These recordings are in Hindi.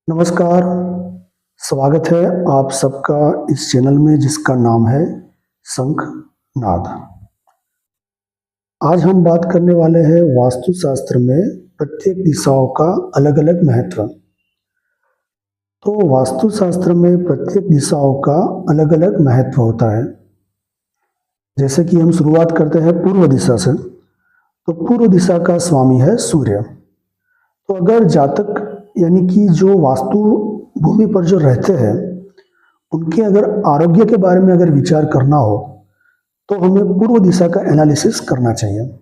नमस्कार। स्वागत है आप सबका इस चैनल में जिसका नाम है शंख नाद। आज हम बात करने वाले हैं वास्तुशास्त्र में प्रत्येक दिशाओं का अलग अलग महत्व। तो वास्तुशास्त्र में प्रत्येक दिशाओं का अलग अलग महत्व होता है। जैसे कि हम शुरुआत करते हैं पूर्व दिशा से, तो पूर्व दिशा का स्वामी है सूर्य। तो अगर जातक यानी कि जो वास्तु भूमि पर जो रहते हैं उनके अगर आरोग्य के बारे में अगर विचार करना हो तो हमें पूर्व दिशा का एनालिसिस करना चाहिए।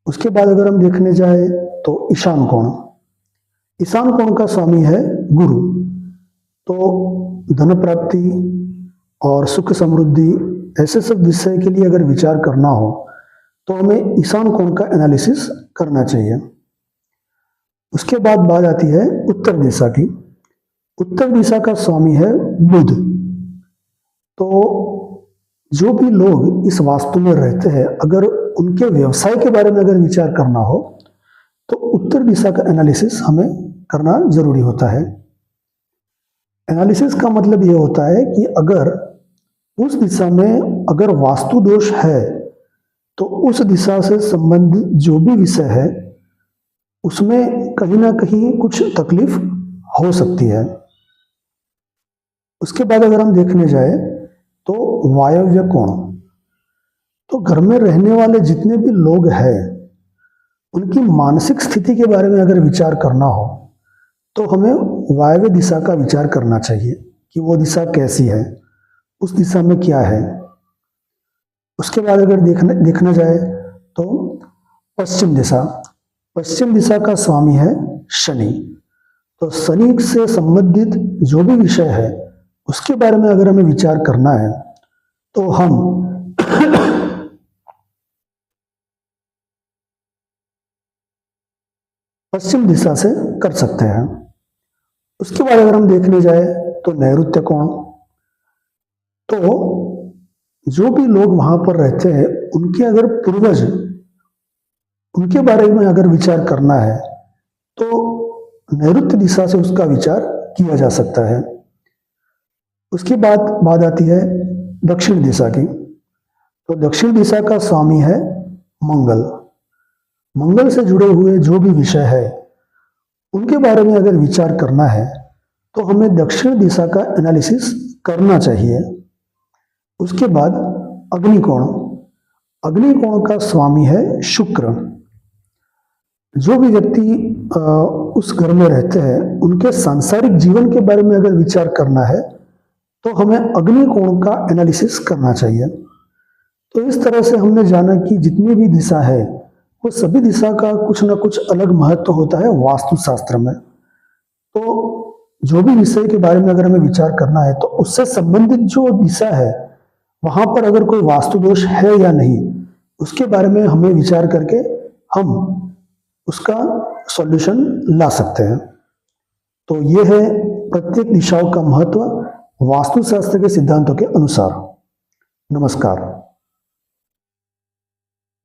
उसके बाद अगर हम देखने जाए तो ईशान कोण का स्वामी है गुरु। तो धन प्राप्ति और सुख समृद्धि ऐसे सब विषय के लिए अगर विचार करना हो तो हमें ईशान कोण का एनालिसिस करना चाहिए। उसके बाद बात आती है उत्तर दिशा की। उत्तर दिशा का स्वामी है बुध। तो जो भी लोग इस वास्तु में रहते हैं अगर उनके व्यवसाय के बारे में अगर विचार करना हो तो उत्तर दिशा का एनालिसिस हमें करना जरूरी होता है। एनालिसिस का मतलब यह होता है कि अगर उस दिशा में अगर वास्तु दोष है तो उस दिशा से संबंधित जो भी विषय है उसमें कहीं ना कहीं कुछ तकलीफ हो सकती है। उसके बाद अगर हम देखने जाए तो वायव्य कोण। तो घर में रहने वाले जितने भी लोग हैं उनकी मानसिक स्थिति के बारे में अगर विचार करना हो तो हमें वायव्य दिशा का विचार करना चाहिए कि वो दिशा कैसी है, उस दिशा में क्या है। उसके बाद अगर देखना जाए तो पश्चिम दिशा का स्वामी है शनि। तो शनि से संबंधित जो भी विषय है उसके बारे में अगर हमें विचार करना है तो हम पश्चिम दिशा से कर सकते हैं। उसके बाद अगर हम देखने जाए तो नैऋत्य कोण। तो जो भी लोग वहां पर रहते हैं उनके अगर पूर्वज उनके बारे में अगर विचार करना है तो नैऋत्य दिशा से उसका विचार किया जा सकता है। उसके बाद बात आती है दक्षिण दिशा की। तो दक्षिण दिशा का स्वामी है मंगल से जुड़े हुए जो भी विषय है उनके बारे में अगर विचार करना है तो हमें दक्षिण दिशा का एनालिसिस करना चाहिए। उसके बाद अग्निकोण का स्वामी है शुक्र। जो भी व्यक्ति उस घर में रहते हैं उनके सांसारिक जीवन के बारे में अगर विचार करना है तो हमें अग्निकोण का एनालिसिस करना चाहिए। तो इस तरह से हमने जाना कि जितनी भी दिशा है वो सभी दिशा का कुछ ना कुछ अलग महत्व होता है वास्तुशास्त्र में। तो जो भी विषय के बारे में अगर हमें विचार करना है तो उससे संबंधित जो दिशा है वहां पर अगर कोई वास्तु दोष है या नहीं उसके बारे में हमें विचार करके हम उसका सॉल्यूशन ला सकते हैं। तो ये है प्रत्येक दिशाओं का महत्व वास्तुशास्त्र के सिद्धांतों के अनुसार। नमस्कार।